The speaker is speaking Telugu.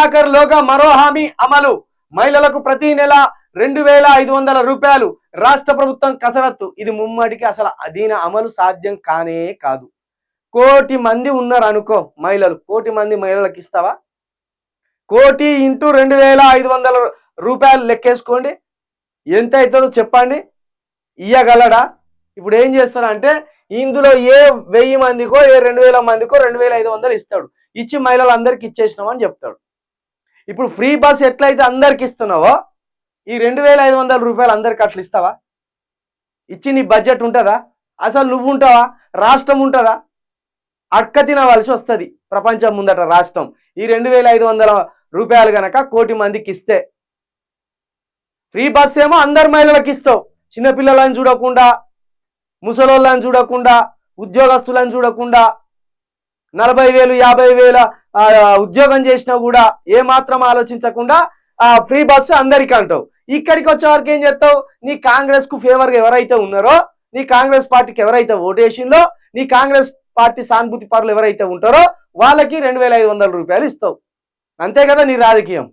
నెలాఖరులోగా మరో హామీ అమలు. మహిళలకు ప్రతి నెల 2,500 రూపాయలు. రాష్ట్ర ప్రభుత్వం కసరత్తు. ఇది ముమ్మడికి అసలు దీని అమలు సాధ్యం కానే కాదు. 1,00,00,000 మంది ఉన్నారు అనుకో మహిళలు. 1,00,00,000 మంది మహిళలకు ఇస్తావా? 1,00,00,000 ఇంటూ 2,500 రూపాయలు లెక్కేసుకోండి, ఎంత అవుతుందో చెప్పండి. ఇయ్యగలడా? ఇప్పుడు ఏం చేస్తాడంటే ఇందులో ఏ 1000 మందికో ఏ 2,000 మందికో 2,500 ఇస్తాడు. ఇచ్చి మహిళలందరికీ ఇచ్చేసినామని చెప్తాడు. ఇప్పుడు ఫ్రీ బస్ ఎట్లయితే అందరికి ఇస్తున్నావో ఈ 2,500 రూపాయలు అందరికి అట్లా ఇస్తావా? ఇచ్చి నీ బడ్జెట్ ఉంటుందా? అసలు నువ్వు ఉంటావా? రాష్ట్రం ఉంటుందా? అక్క తినవలసి వస్తుంది ప్రపంచం ముందట రాష్ట్రం. ఈ 2,500 రూపాయలు కనుక 1,00,00,000 మందికి ఇస్తే. ఫ్రీ బస్ ఏమో అందరు మహిళలకు ఇస్తావు. చిన్నపిల్లలను చూడకుండా, ముసలోళ్ళని చూడకుండా, ఉద్యోగస్తులను చూడకుండా, 40,000 50,000 ఉద్యోగం చేసినా కూడా ఏమాత్రం ఆలోచించకుండా ఫ్రీ బస్సు అందరికీ అంటావు. ఇక్కడికి వచ్చే వరకు ఏం చేస్తావు? నీ కాంగ్రెస్ కు ఫేవర్గా ఎవరైతే ఉన్నారో, నీ కాంగ్రెస్ పార్టీకి ఎవరైతే ఓటేసిందో, నీ కాంగ్రెస్ పార్టీ సానుభూతి పరులు ఎవరైతే ఉంటారో వాళ్ళకి 2,500 రూపాయలు ఇస్తావు. అంతే కదా నీ రాజకీయం.